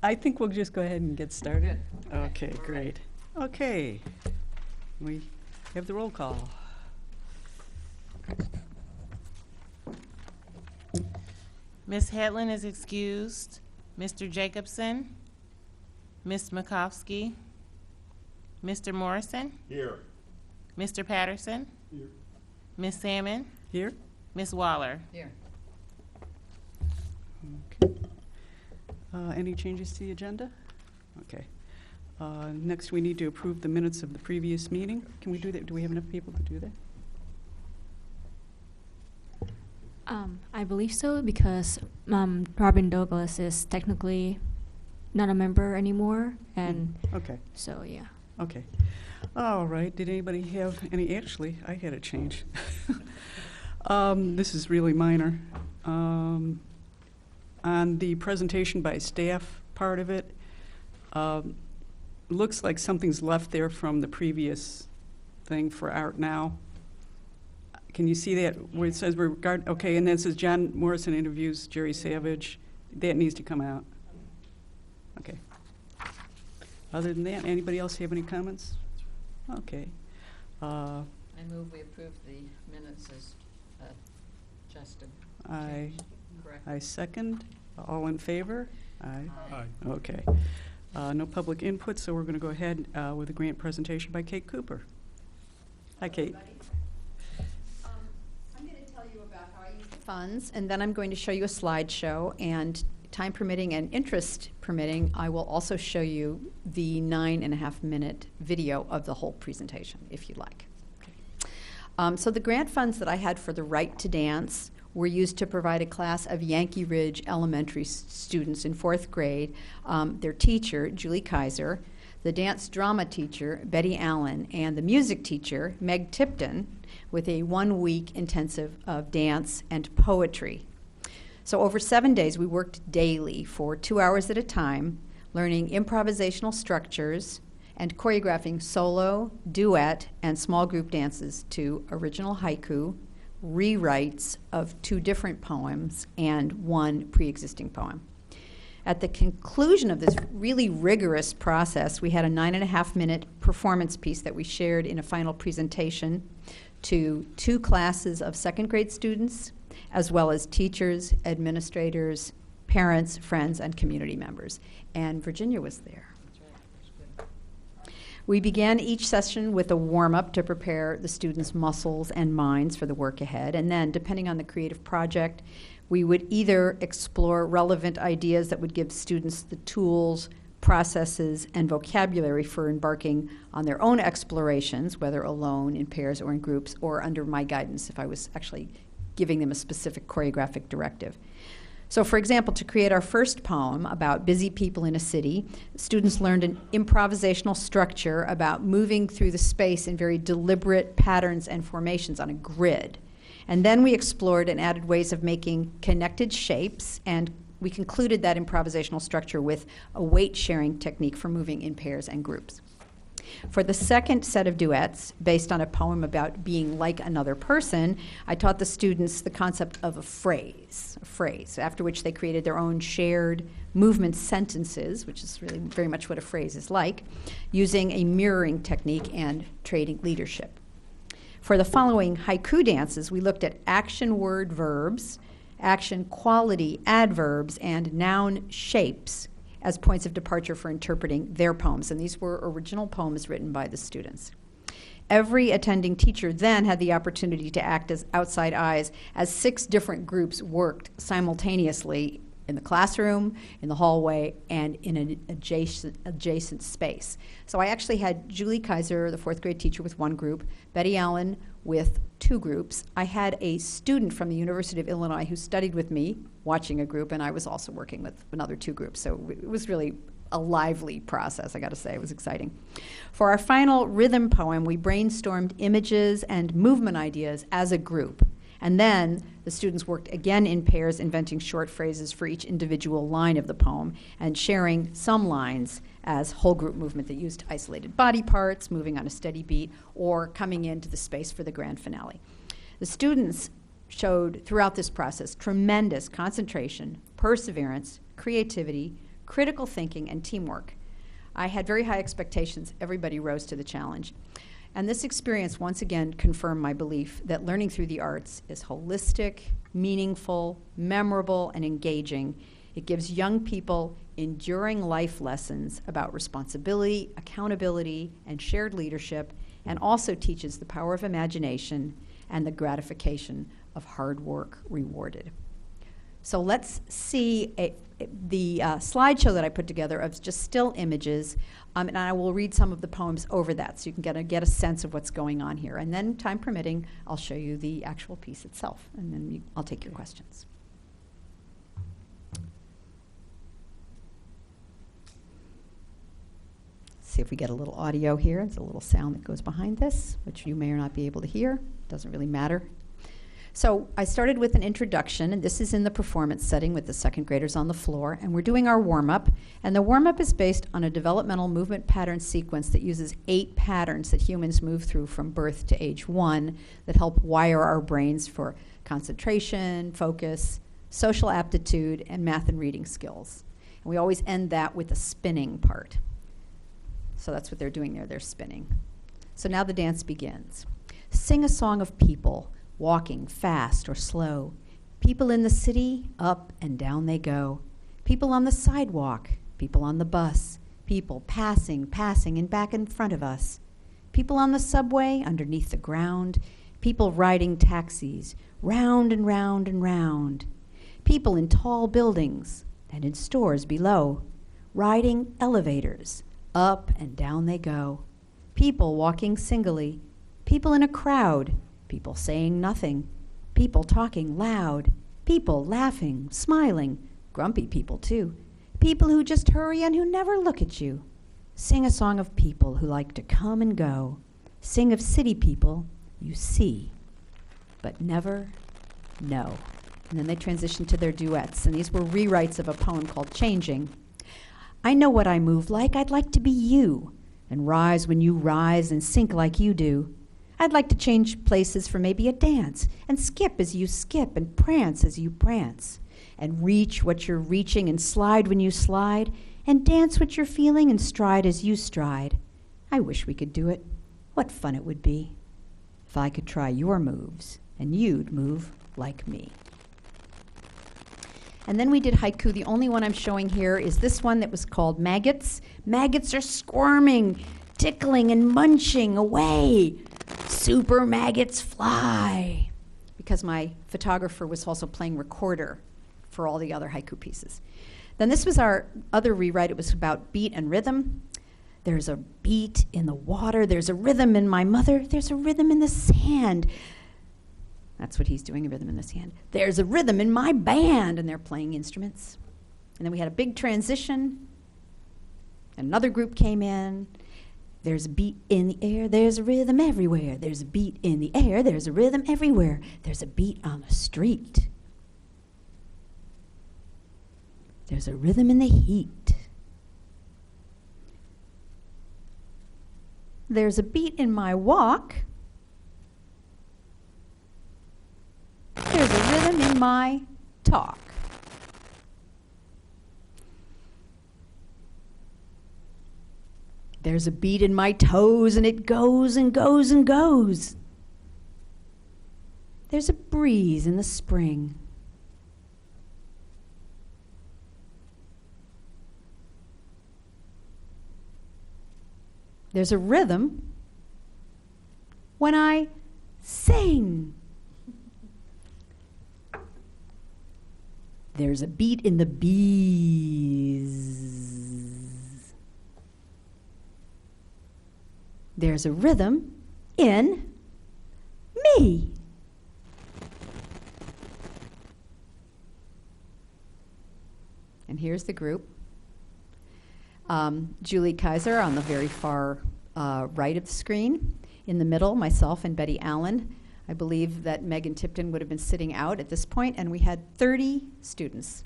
I think we'll just go ahead and get started. Okay, great. Okay, we have the roll call. Ms. Hedlund is excused. Mr. Jacobson, Ms. Makovsky, Mr. Morrison, Here. Mr. Patterson, Here. Ms. Salmon, Here? Ms. Waller. Here. Okay. Any changes to the agenda? Okay. Next, we need to approve the minutes of the previous meeting. Can we do that? Do we have enough people to do that? I believe so because Robin Douglas is technically not a member anymore, and Okay, so yeah. okay. All right, did anybody have any, actually, I had a change. This is really minor. On the presentation by staff part of it, looks like something's left there from the previous thing for Art Now. Can you see that where it says okay, and then it says John Morrison interviews Jerry Savage. That needs to come out. Okay. Other than that, anybody else have any comments? Okay. I move we approve the minutes as adjusted. Correct. I second. All in favor? Aye. Aye. Okay. No public input, so we're going to go ahead with a grant presentation by Kate Cooper. Hi, Kate. I'm going to tell you about how I use the funds, and then I'm going to show you a slideshow, and time permitting and interest permitting, I will also show you the 9.5-minute video of the whole presentation, if you'd like. So the grant funds that I had for the Right to Dance were used to provide a class of Yankee Ridge Elementary students in 4th grade, their teacher, Julie Kaiser, the dance drama teacher, Betty Allen, and the music teacher, Meg Tipton, with a 1-week intensive of dance and poetry. So over 7 days, we worked daily for 2 hours at a time, learning improvisational structures and choreographing solo, duet, and small group dances to original haiku, rewrites of 2 different poems, and 1 pre-existing poem. At the conclusion of this really rigorous process, we had a 9.5-minute performance piece that we shared in a final presentation to 2 classes of 2nd grade students, as well as teachers, administrators, parents, friends, and community members. And Virginia was there. We began each session with a warm-up to prepare the students' muscles and minds for the work ahead. And then, depending on the creative project, we would either explore relevant ideas that would give students the tools, processes, and vocabulary for embarking on their own explorations, whether alone, in pairs, or in groups, or under my guidance if I was actually giving them a specific choreographic directive. So, for example, to create our first poem about busy people in a city, students learned an improvisational structure about moving through the space in very deliberate patterns and formations on a grid. And then we explored and added ways of making connected shapes, and we concluded that improvisational structure with a weight-sharing technique for moving in pairs and groups. For the second set of duets, based on a poem about being like another person, I taught the students the concept of a phrase, after which they created their own shared movement sentences, which is really very much what a phrase is like, using a mirroring technique and trading leadership. For the following haiku dances, we looked at action word verbs, action quality adverbs, and noun shapes as points of departure for interpreting their poems. And these were original poems written by the students. Every attending teacher then had the opportunity to act as outside eyes as 6 different groups worked simultaneously in the classroom, in the hallway, and in an adjacent space. So I actually had Julie Kaiser, the 4th grade teacher, with 1 group, Betty Allen with 2 groups. I had a student from the University of Illinois who studied with me, watching a group, and I was also working with another 2 groups. So it was really a lively process, I gotta say. It was exciting. For our final rhythm poem, we brainstormed images and movement ideas as a group. And then the students worked again in pairs, inventing short phrases for each individual line of the poem and sharing some lines as whole group movement that used isolated body parts, moving on a steady beat, or coming into the space for the grand finale. The students showed throughout this process tremendous concentration, perseverance, creativity, critical thinking, and teamwork. I had very high expectations. Everybody rose to the challenge. And this experience once again confirmed my belief that learning through the arts is holistic, meaningful, memorable, and engaging. It gives young people enduring life lessons about responsibility, accountability, and shared leadership, and also teaches the power of imagination and the gratification of hard work rewarded. So let's see the slideshow that I put together of just still images, and I will read some of the poems over that so you can get a sense of what's going on here. And then, time permitting, I'll show you the actual piece itself, and then I'll take your questions. See if we get a little audio here. It's a little sound that goes behind this, which you may or not be able to hear. Doesn't really matter. So I started with an introduction, and this is in the performance setting with the second graders on the floor, and we're doing our warm-up. And the warm-up is based on a developmental movement pattern sequence that uses 8 patterns that humans move through from birth to age 1 that help wire our brains for concentration, focus, social aptitude, and math and reading skills. And we always end that with a spinning part. So that's what they're doing there, they're spinning. So now the dance begins. Sing a song of people, walking fast or slow. People in the city, up and down they go. People on the sidewalk, people on the bus, people passing and back in front of us. People on the subway, underneath the ground, people riding taxis, round and round and round. People in tall buildings and in stores below, riding elevators, up and down they go. People walking singly, people in a crowd, people saying nothing, people talking loud, people laughing, smiling, grumpy people too, people who just hurry and who never look at you. Sing a song of people who like to come and go. Sing of city people you see, but never know. And then they transition to their duets, and these were rewrites of a poem called Changing. I know what I move like. I'd like to be you, and rise when you rise and sink like you do. I'd like to change places for maybe a dance, and skip as you skip, and prance as you prance, and reach what you're reaching, and slide when you slide, and dance what you're feeling, and stride as you stride. I wish we could do it. What fun it would be if I could try your moves, and you'd move like me. And then we did haiku. The only one I'm showing here is this one that was called Maggots. Maggots are squirming, tickling, and munching away. Super maggots fly. Because my photographer was also playing recorder for all the other haiku pieces. Then this was our other rewrite. It was about beat and rhythm. There's a beat in the water. There's a rhythm in my mother. There's a rhythm in the sand. That's what he's doing, a rhythm in the sand. There's a rhythm in my band, and they're playing instruments. And then we had a big transition. Another group came in. There's a beat in the air. There's a rhythm everywhere. There's a beat in the air. There's a rhythm everywhere. There's a beat on the street. There's a rhythm in the heat. There's a beat in my walk. There's a rhythm in my talk. There's a beat in my toes, and it goes and goes and goes. There's a breeze in the spring. There's a rhythm when I sing. There's a beat in the bees. There's a rhythm in me. And here's the group. Julie Kaiser on the very far right of the screen. In the middle, myself and Betty Allen. I believe that Megan Tipton would have been sitting out at this point, and we had 30 students.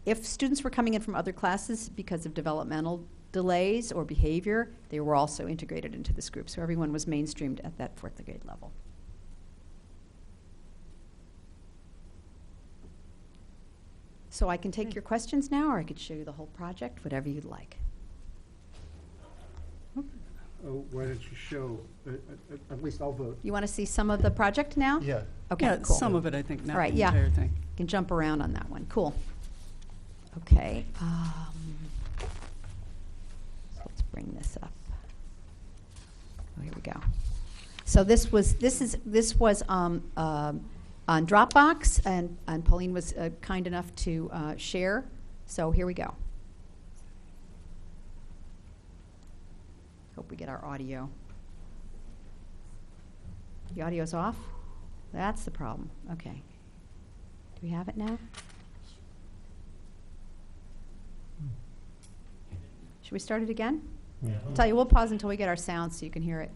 If students were coming in from other classes because of developmental delays or behavior, they were also integrated into this group, so everyone was mainstreamed at that 4th grade level. So I can take your questions now, or I could show you the whole project, whatever you'd like. Why don't you show, at least I'll vote. You want to see some of the project now? Yeah. Okay, Yeah, cool. some of it, I think, not All right, the yeah. entire thing. You can jump around on that one. Cool. Okay. So let's bring this up. Oh, here we go. So this was on Dropbox, and Pauline was kind enough to share. So here we go. Hope we get our audio. The audio's off? That's the problem. Okay. Do we have it now? Should we start it again? I'll tell you, we'll pause until we get our sound so you can hear it.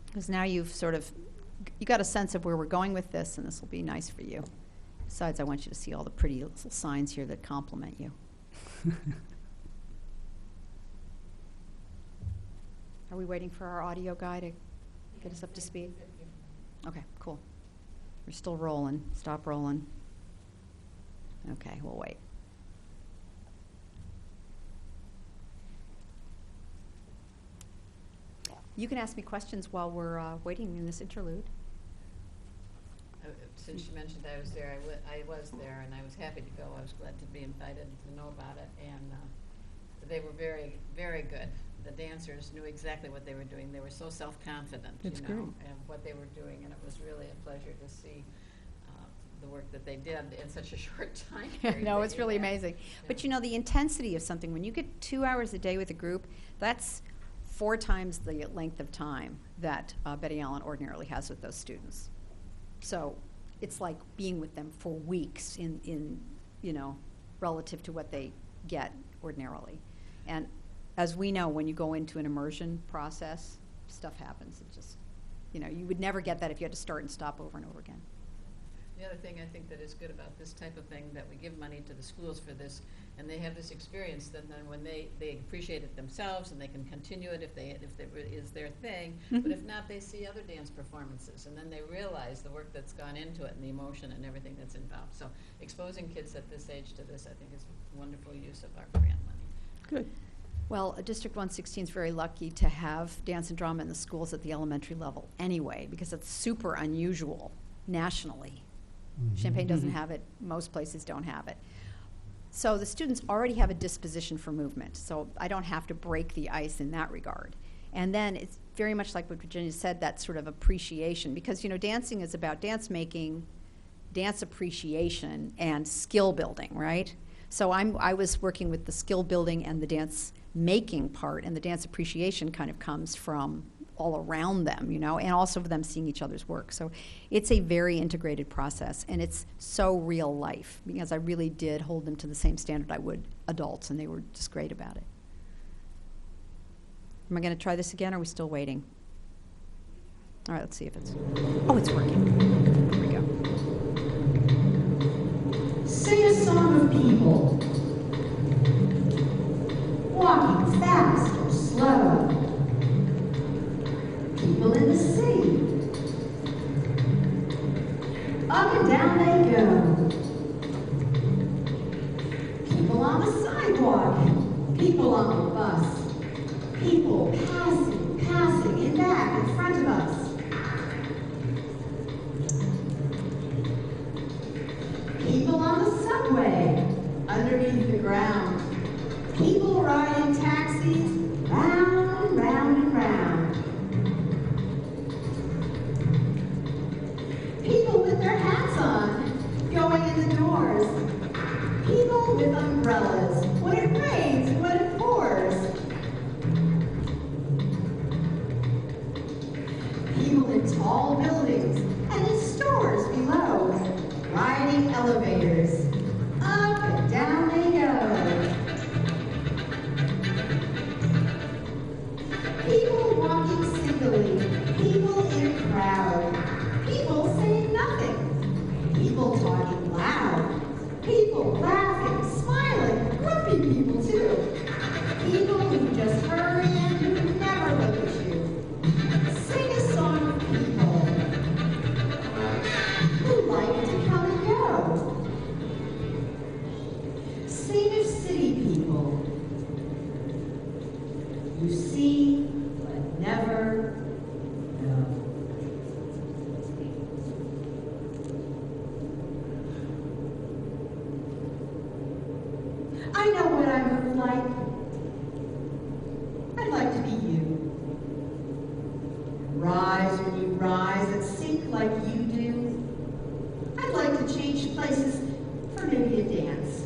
Because now you've you got a sense of where we're going with this, and this will be nice for you. Besides, I want you to see all the pretty little signs here that compliment you. Are we waiting for our audio guy to get us up to speed? Okay, cool. We're still rolling. Stop rolling. Okay, we'll wait. You can ask me questions while we're waiting in this interlude. Since you mentioned I was there, I was there, and I was happy to go. I was glad to be invited to know about it, and they were very, very good. The dancers knew exactly what they were doing. They were so self-confident, That's you know, great. and what they were doing, and it was really a pleasure to see the work that they did in such a short time period. No, that it's you really had. amazing. But Yeah. you know, the intensity of something, when you get 2 hours a day with a group, that's 4 times the length of time that Betty Allen ordinarily has with those students. So it's like being with them for weeks in relative to what they get ordinarily. And as we know, when you go into an immersion process, stuff happens. It just, you would never get that if you had to start and stop over and over again. The other thing I think that is good about this type of thing, that we give money to the schools for this, and they have this experience, then when they appreciate it themselves, and they can continue it if it is their thing. But if not, they see other dance performances, and then they realize the work that's gone into it and the emotion and everything that's involved. So exposing kids at this age to this, I think, is a wonderful use of our grant money. Good. Well, District 116 is very lucky to have dance and drama in the schools at the elementary level anyway, because it's super unusual nationally. Champaign doesn't have it. Most places don't have it. So the students already have a disposition for movement, so I don't have to break the ice in that regard. And then it's very much like what Virginia said, that sort of appreciation, because, dancing is about dance making, dance appreciation, and skill building, right? So I was working with the skill building and the dance making part, and the dance appreciation kind of comes from all around them, and also them seeing each other's work. So it's a very integrated process, and it's so real life, because I really did hold them to the same standard I would adults, and they were just great about it. Am I going to try this again, or are we still waiting? All right, let's see if it's working. Here we go. Sing a song of people, walking fast or slow. People in the city, up and down they go. People on the sidewalk, people on the bus, people passing in back in front of us. People on the subway, underneath the ground. People riding taxis, round and round and round. People with their hats on, going in the doors. People with umbrellas, when it rains and when it pours. People in tall buildings and in stores below, riding elevators. Up and down they go. People walking singly, people in a crowd, people saying nothing, people talking loud, people laughing, smiling, grumpy people too, people who just hurry and who never look at you. Sing a song of people who like to come and go, Save city people. You see, but never know. I know what I would like. I'd like to be you. Rise when you rise and sink like you do. I'd like to change places for maybe a dance.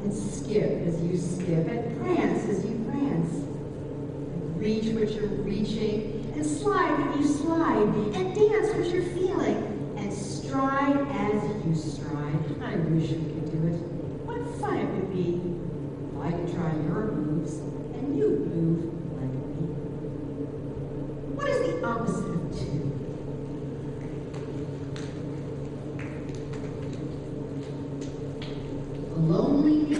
And skip as you skip, and prance as you prance. And reach what you're reaching, and slide when you slide, and dance what you're feeling, and stride as you stride. I wish we could do it. What fun it would be if I could try your moves, and you'd move like me. What is the opposite of two? A lonely me,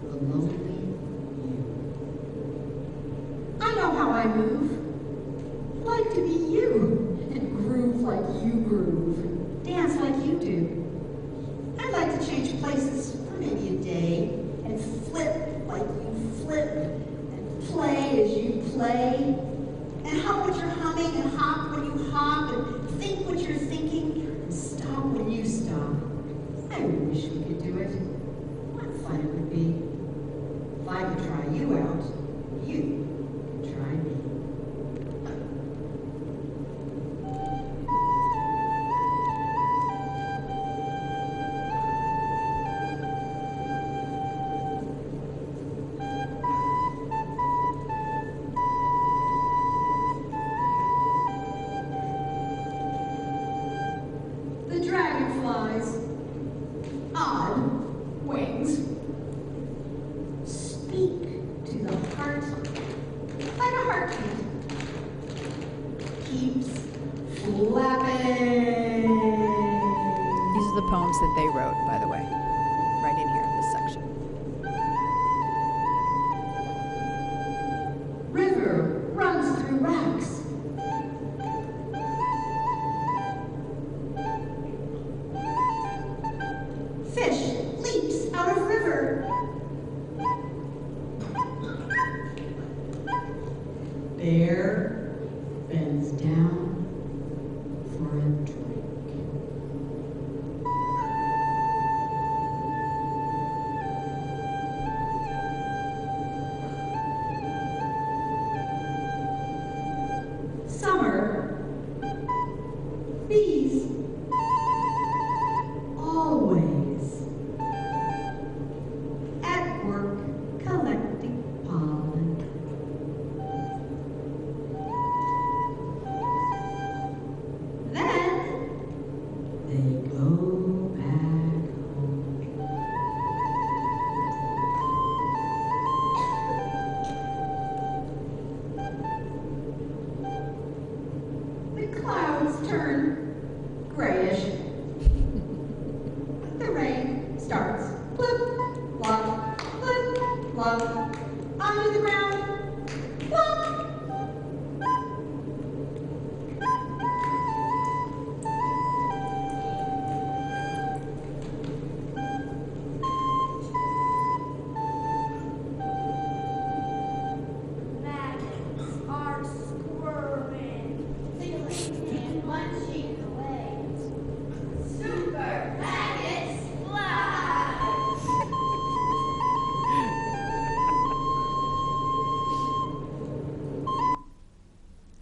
a lonely you. I know how I move. I'd like to be you, and groove like you groove, dance like you do. I'd like to change places for maybe a day, and flip like you flip, and play as you play, and hum what you're humming, and hop when you hop, and think what you're thinking, and stop when you stop. I wish we could do it. What fun it would be. If I could try you out, you could try me. The dragonflies, odd wings, speak to the heart like a heartbeat. Keeps flapping. These are the poems that they wrote, by the way, right in here in this section. River runs through racks. Fish leaps out of river. Bear bends down for a drink. Summer, bees, always at work collecting pollen. Then they go back home. The clouds turn grayish. The rain starts. Blip, plop, blip, plop. Onto the ground. Plop. Maggots are squirming, tickling and munching away. Super maggots fly!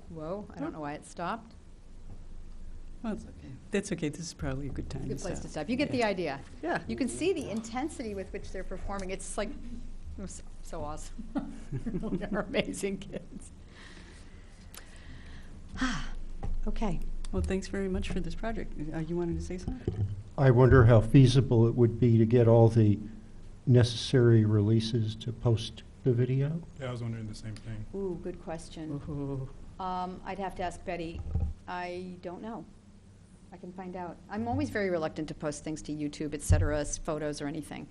Whoa, I don't know why it stopped. Well, it's okay. That's okay. This is probably a good time Good to place stop. to stop. You get the idea. Yeah. You can see the intensity with which they're performing. It's like, it was so awesome. They're amazing kids. Okay. Well, thanks very much for this project. You wanted to say something? I wonder how feasible it would be to get all the necessary releases to post the video. Yeah, I was wondering the same thing. Ooh, good question. Oh, I'd have to ask Betty. I don't know. I can find out. I'm always very reluctant to post things to YouTube, et cetera, photos or anything.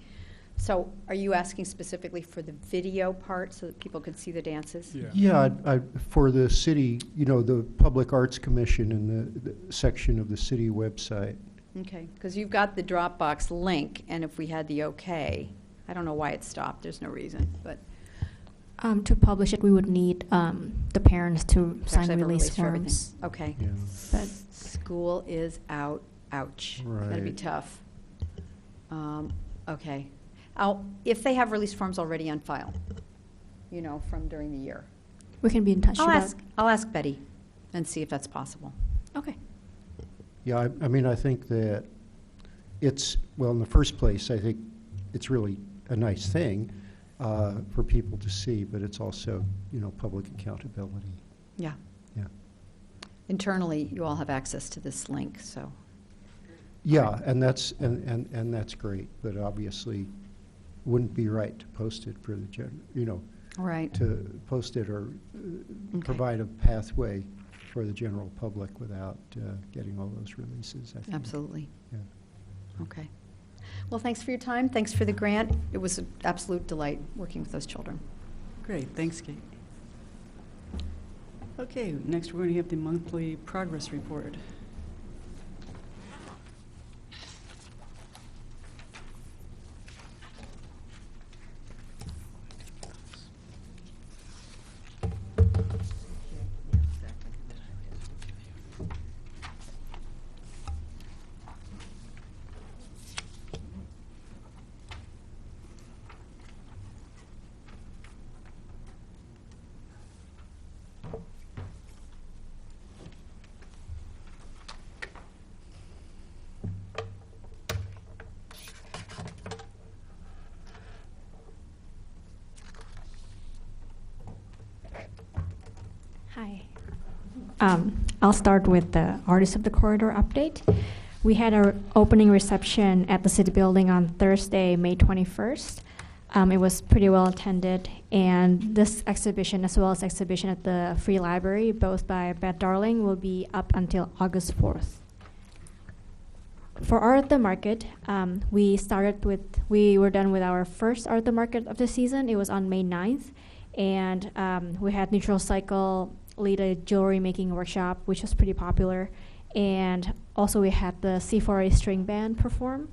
So are you asking specifically for the video part so that people could see the dances? Yeah. Yeah, for the city, the Public Arts Commission and the section of the city website, Okay, because you've got the Dropbox link, and if we had the okay, I don't know why it stopped, there's no reason, but To publish it, we would need the parents to it's sign actually have a release release for everything. forms. Okay. Yeah. But School is out, ouch. That'd be Right. tough. Okay. If they have release forms already on file, from during the year. we can be in touch about. I'll ask Betty and see if that's possible. Okay. Yeah, I mean, I think that well, in the first place, I think it's really a nice thing for people to see, but it's also, public accountability. Yeah. Yeah. Internally, you all have access to this link, so. Yeah, and that's great, but obviously wouldn't be right to post it for the Right. to post it or Okay. provide a pathway for the general public without getting all those releases, I think. Absolutely. Yeah. Okay. Well, thanks for your time. Thanks for the grant. It was an absolute delight working with those children. Great, thanks, Kate. Okay, next we're going to have the monthly progress report. Hi. I'll start with the Artists of the Corridor update. We had our opening reception at the City Building on Thursday, May 21st. It was pretty well attended, and this exhibition, as well as exhibition at the Free Library, both by Beth Darling, will be up until August 4th. For Art at the Market, we were done with our first Art at the Market of the season. It was on May 9th, and we had Neutral Cycle lead a jewelry making workshop, which was pretty popular. And also we had the C4A String Band perform.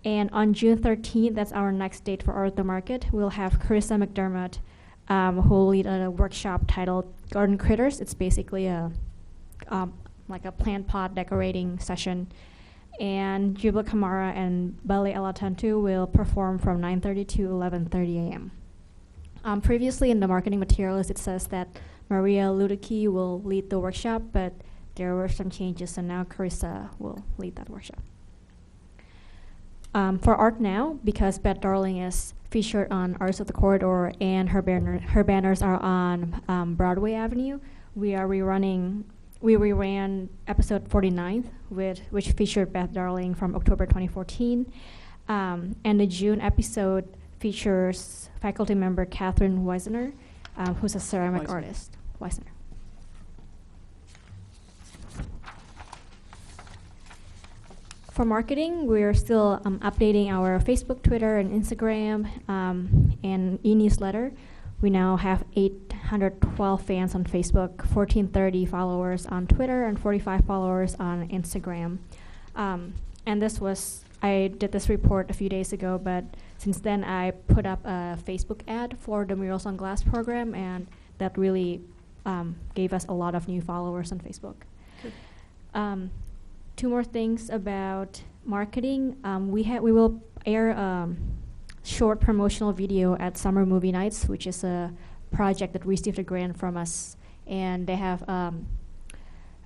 And on June 13th, that's our next date for Art at the Market, we'll have Carissa McDermott, who will lead a workshop titled Garden Critters. It's basically like a plant pot decorating session. And Jubla Kamara and Bale Alatantu will perform from 9:30 to 11:30 a.m. Previously in the marketing materials, it says that Maria Ludicky will lead the workshop, but there were some changes, so now Carissa will lead that workshop. For Art Now, because Beth Darling is featured on Artists of the Corridor and her banners are on Broadway Avenue, we reran episode 49, which featured Beth Darling from October 2014, and the June episode features faculty member Catherine Weisner, who's a ceramic artist. Weisner. For marketing, we're still updating our Facebook, Twitter, and Instagram, and e-newsletter. We now have 812 fans on Facebook, 1,430 followers on Twitter, and 45 followers on Instagram. And I did this report a few days ago, but since then I put up a Facebook ad for the Murals on Glass program, and that really gave us a lot of new followers on Facebook. Two more things about marketing. We will air a short promotional video at Summer Movie Nights, which is a project that received a grant from us, and they have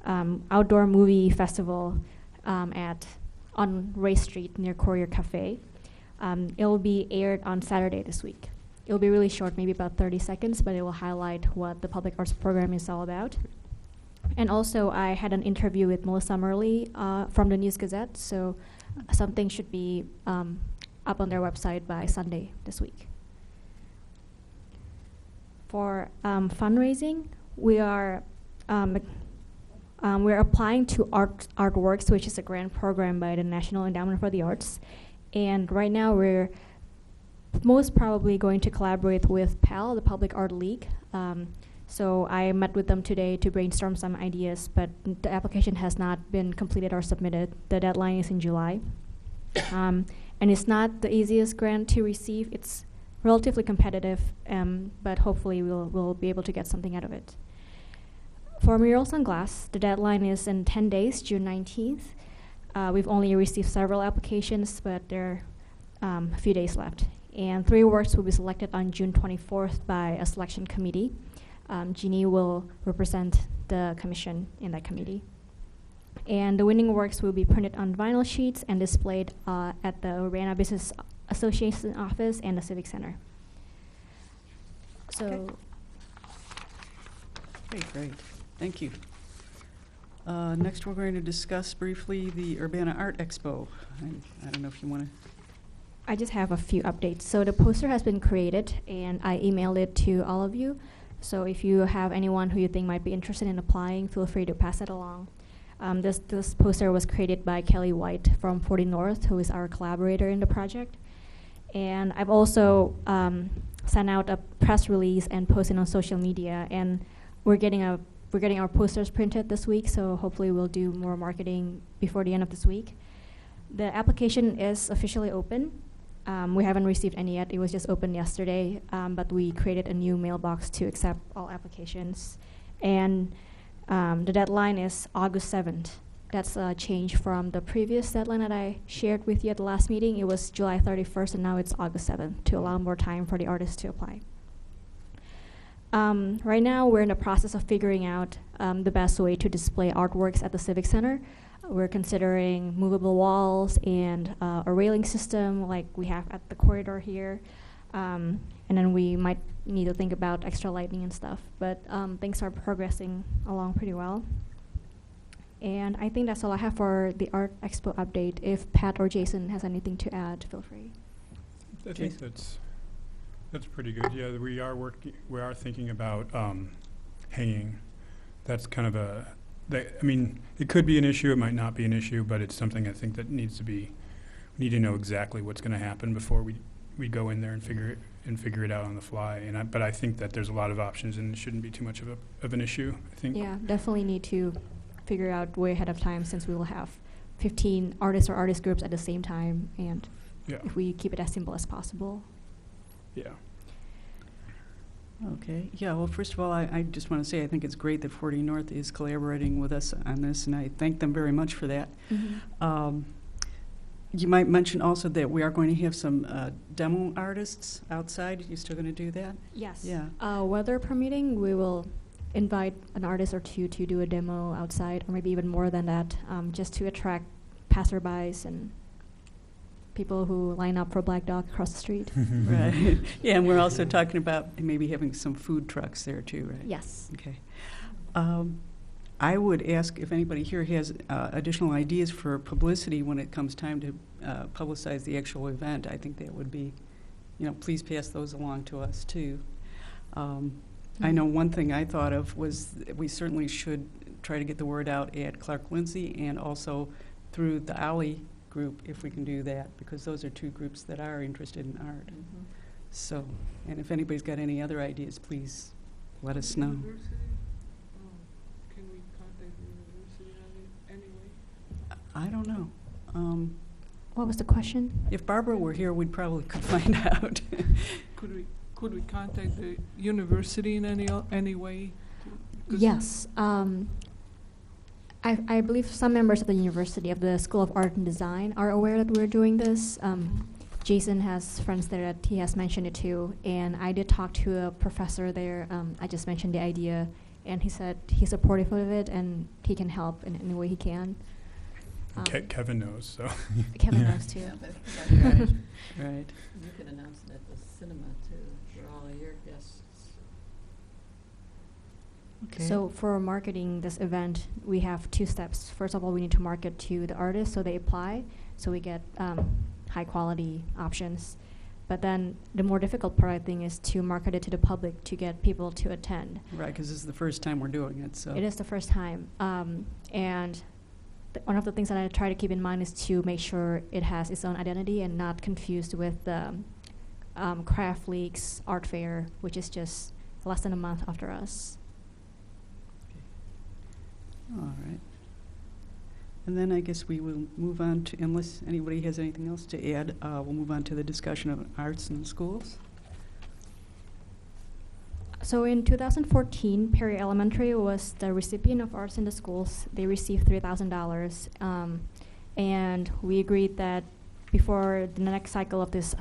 outdoor movie festival on Ray Street near Courier Cafe. It will be aired on Saturday this week. It will be really short, maybe about 30 seconds, but it will highlight what the public arts program is all about. And also, I had an interview with Melissa Murley from the News Gazette, so something should be up on their website by Sunday this week. For fundraising, we're applying to Artworks, which is a grant program by the National Endowment for the Arts. And right now, we're most probably going to collaborate with PAL, the Public Art League. So I met with them today to brainstorm some ideas, but the application has not been completed or submitted. The deadline is in July. And it's not the easiest grant to receive. It's relatively competitive, but hopefully we'll be able to get something out of it. For murals on glass, the deadline is in 10 days, June 19th. We've only received several applications, but there are a few days left. And 3 works will be selected on June 24th by a selection committee. Jeannie will represent the commission in that committee. And the winning works will be printed on vinyl sheets and displayed at the Urbana Business Association office and the Civic Center. So, Okay, great. Thank you. Next, we're going to discuss briefly the Urbana Art Expo. I don't know if you want to. I just have a few updates. So the poster has been created, and I emailed it to all of you. So if you have anyone who you think might be interested in applying, feel free to pass it along. This poster was created by Kelly White from 40 North, who is our collaborator in the project. And I've also sent out a press release and posted on social media. And we're getting our posters printed this week, so hopefully we'll do more marketing before the end of this week. The application is officially open. We haven't received any yet. It was just opened yesterday, but we created a new mailbox to accept all applications. And the deadline is August 7th. That's a change from the previous deadline that I shared with you at the last meeting. It was July 31st, and now it's August 7th to allow more time for the artists to apply. Right now, we're in the process of figuring out the best way to display artworks at the Civic Center. We're considering movable walls and a railing system like we have at the corridor here. And then we might need to think about extra lighting and stuff. But things are progressing along pretty well. And I think that's all I have for the Art Expo update. If Pat or Jason has anything to add, feel free. I think that's pretty good. Yeah, we are thinking about hanging. That's kind of I mean, it could be an issue, it might not be an issue, but it's something I think that needs to be, we need to know exactly what's going to happen before we go in there and figure it out on the fly. But I think that there's a lot of options and it shouldn't be too much of an issue, I think. Yeah, definitely need to figure out way ahead of time, since we will have 15 artists or artist groups at the same time, and if we keep it as simple as possible. Yeah. Okay. Yeah, well, first of all, I just want to say I think it's great that 40 North is collaborating with us on this, and I thank them very much for that. Mm-hmm. You might mention also that we are going to have some demo artists outside. You still going to do that? Yes. Yeah. Weather permitting, we will invite an artist or two to do a demo outside, or maybe even more than that, just to attract passerbys and people who line up for Black Dog across the street. Right. Yeah, and we're also talking about maybe having some food trucks there too, right? Yes. Okay. I would ask if anybody here has additional ideas for publicity when it comes time to publicize the actual event. I think that would be, please pass those along to us too. I know one thing I thought of was that we certainly should try to get the word out at Clark Lindsay and also through the Alley group, if we can do that, because those are two groups that are interested in art. Mhm. So, and if anybody's got any other ideas, please let us know. University? Can we contact the university anyway? I don't know. What was the question? If Barbara were here, we'd probably could find out. Could we contact the university in any way? Yes. I believe some members of the university, of the School of Art and Design, are aware that we're doing this. Jason has friends there that he has mentioned it to, and I did talk to a professor there. I just mentioned the idea, and he said he's supportive of it and he can help in any way he can. Kevin knows, so. Kevin knows too. Yeah, but that's right. Right. You could announce it at the cinema too, for all of your guests. Okay. So for marketing this event, we have 2 steps. First of all, we need to market to the artists so they apply, so we get high quality options. But then the more difficult part, I think, is to market it to the public to get people to attend. Right, because this is the first time we're doing it, so. It is the first time. And one of the things that I try to keep in mind is to make sure it has its own identity and not confused with the Craft League's art fair, which is just less than a month after us. All right. And then I guess we will move on to, unless anybody has anything else to add, we'll move on to the discussion of arts in schools. So in 2014, Perry Elementary was the recipient of Arts in the Schools. They received $3,000. And we agreed that before the next cycle of this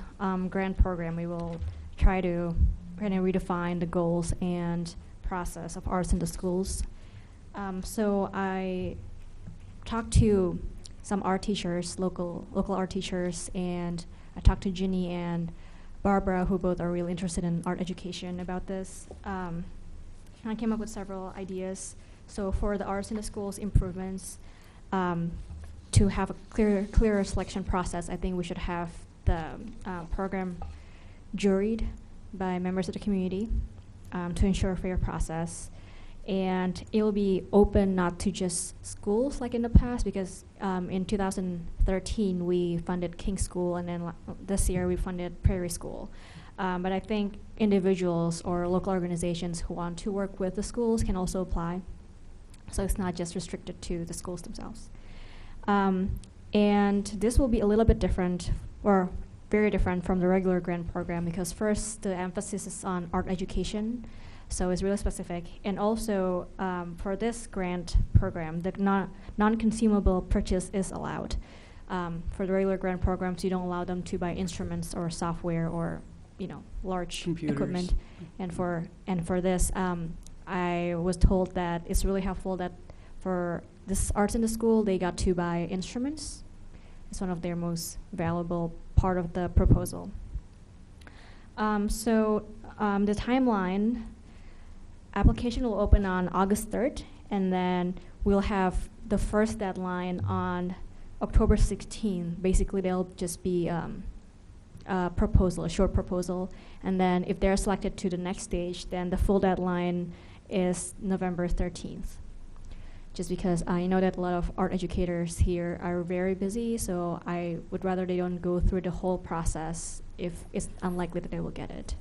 grant program, we will try to kind of redefine the goals and process of arts in the schools. So I talked to some art teachers, local art teachers, and I talked to Ginny and Barbara, who both are really interested in art education about this. And I came up with several ideas. So for the arts in the schools improvements, to have a clearer selection process, I think we should have the program juried by members of the community to ensure a fair process. And it will be open not to just schools like in the past, because in 2013 we funded King School, and then this year we funded Prairie School. But I think individuals or local organizations who want to work with the schools can also apply. So it's not just restricted to the schools themselves. And this will be a little bit different, or very different from the regular grant program, because first the emphasis is on art education. So it's really specific. And also, for this grant program, the non-consumable purchase is allowed. For the regular grant programs, you don't allow them to buy instruments or software or, large Computers. Equipment. And for this, I was told that it's really helpful that for this Arts in the School, they got to buy instruments. It's one of their most valuable part of the proposal. The timeline. Application will open on August 3rd, and then we'll have the first deadline on October 16th. Basically, there'll just be a short proposal, and then if they're selected to the next stage, then the full deadline is November 13th. Just because I know that a lot of art educators here are very busy, so I would rather they don't go through the whole process if it's unlikely that they will get it.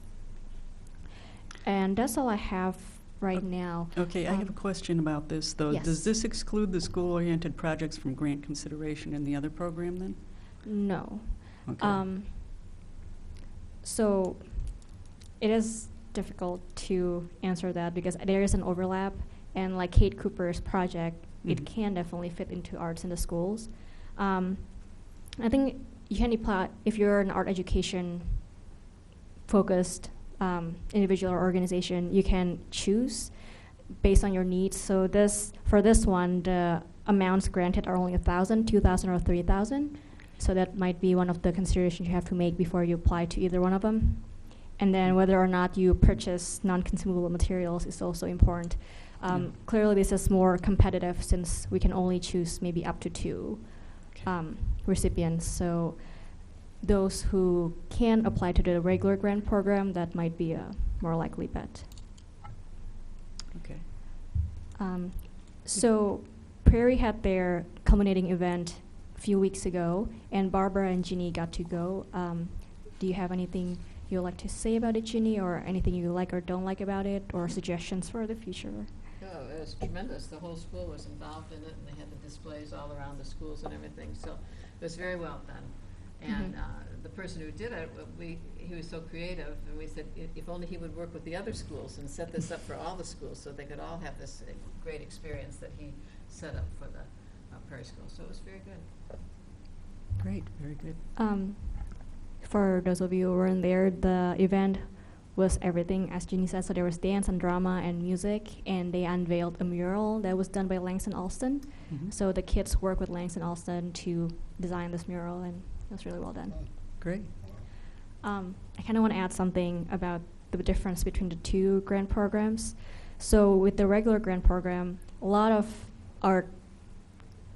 And that's all I have right now. Okay, I have a question about this, though. Yes. Does this exclude the school-oriented projects from grant consideration in the other program, then? No. Okay. So it is difficult to answer that because there is an overlap, and like Kate Cooper's project, it can definitely fit into arts in the schools. I think you can apply, if you're an art education focused individual or organization, you can choose based on your needs. So for this one, the amounts granted are only 1,000, 2,000, or 3,000. So that might be one of the considerations you have to make before you apply to either one of them. And then whether or not you purchase non-consumable materials is also important. Clearly, this is more competitive since we can only choose maybe up to 2 recipients. So those who can apply to the regular grant program, that might be a more likely bet. Okay. So Prairie had their culminating event a few weeks ago, and Barbara and Ginny got to go. Do you have anything you'd like to say about it, Ginny, or anything you like or don't like about it, or suggestions for the future? Oh, it was tremendous. The whole school was involved in it, and they had the displays all around the schools and everything. So it was very well done. And the person who did it, he was so creative, and we said if only he would work with the other schools and set this up for all the schools so they could all have this great experience that he set up for the Prairie School. So it was very good. Great, very good. For those of you who weren't there, the event was everything, as Ginny said. So there was dance and drama and music, and they unveiled a mural that was done by Langston Alston. So the kids worked with Langston Alston to design this mural, and it was really well done. Great. I kind of want to add something about the difference between the 2 grant programs. So with the regular grant program, a lot of art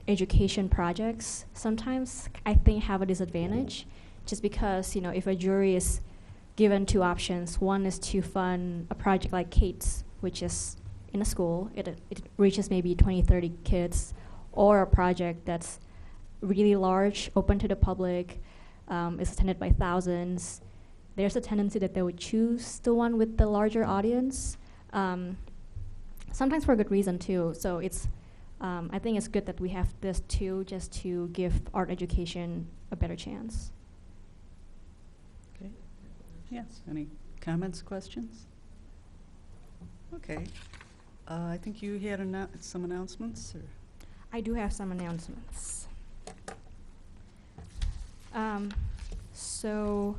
education projects sometimes I think have a disadvantage, just because if a jury is given 2 options, one is to fund a project like Kate's, which is in a school, it reaches maybe 20, 30 kids, or a project that's really large, open to the public, is attended by thousands. There's a tendency that they would choose the one with the larger audience, sometimes for good reason too. So it's I think it's good that we have this too, just to give art education a better chance. Okay. Yes, any comments, questions? Okay. I think you had some announcements, or? I do have some announcements. So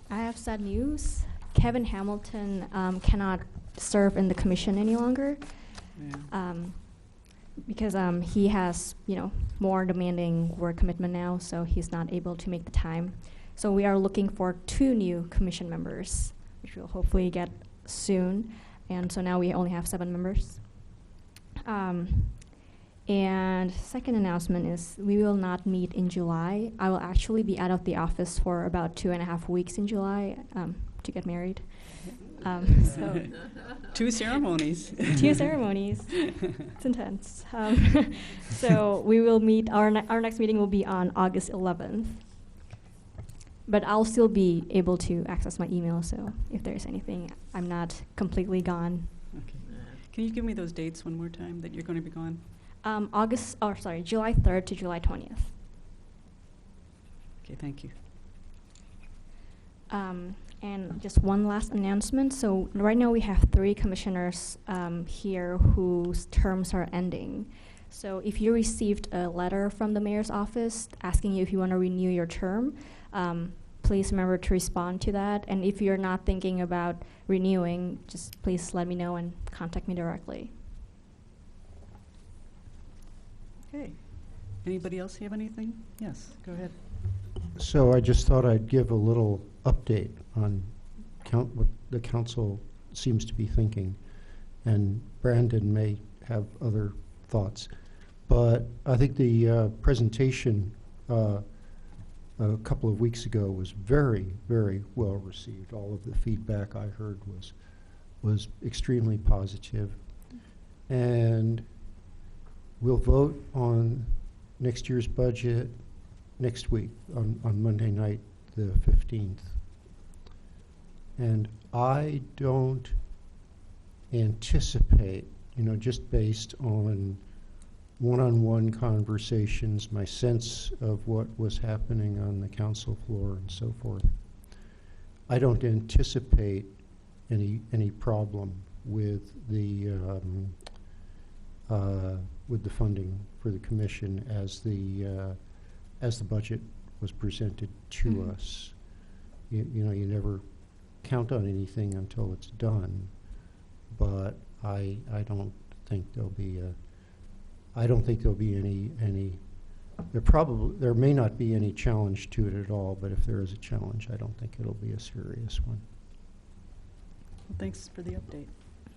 I have sad news. Kevin Hamilton cannot serve in the commission any longer. Yeah. Because he has, more demanding work commitment now, so he's not able to make the time. So we are looking for 2 new commission members, which we'll hopefully get soon. And so now we only have 7 members. And second announcement is we will not meet in July. I will actually be out of the office for about 2.5 weeks in July to get married. So 2 ceremonies. 2 ceremonies. It's intense. So we will meet, our next meeting will be on August 11th. But I'll still be able to access my email, so if there's anything, I'm not completely gone. Okay. Can you give me those dates one more time that you're going to be gone? July 3rd to July 20th. Okay, thank you. And just one last announcement. So right now we have 3 commissioners here whose terms are ending. So if you received a letter from the mayor's office asking you if you want to renew your term, please remember to respond to that. And if you're not thinking about renewing, just please let me know and contact me directly. Okay. Anybody else have anything? Yes, go ahead. So I just thought I'd give a little update on what the council seems to be thinking, and Brandon may have other thoughts. But I think the presentation a couple of weeks ago was very, very well received. All of the feedback I heard was extremely positive. And we'll vote on next year's budget next week on Monday night, the 15th. And I don't anticipate, just based on one-on-one conversations, my sense of what was happening on the council floor and so forth, I don't anticipate any problem with the funding for the commission as the budget was presented to us. You never count on anything until it's done, but I don't think there'll be any. There may not be any challenge to it at all, but if there is a challenge, I don't think it'll be a serious one. Well, thanks for the update.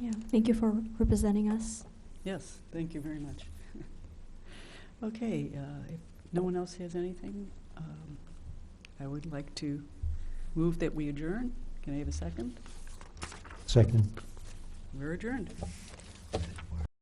Yeah, thank you for representing us. Yes, thank you very much. Okay, if no one else has anything, I would like to move that we adjourn. Can I have a second? Second. We're adjourned.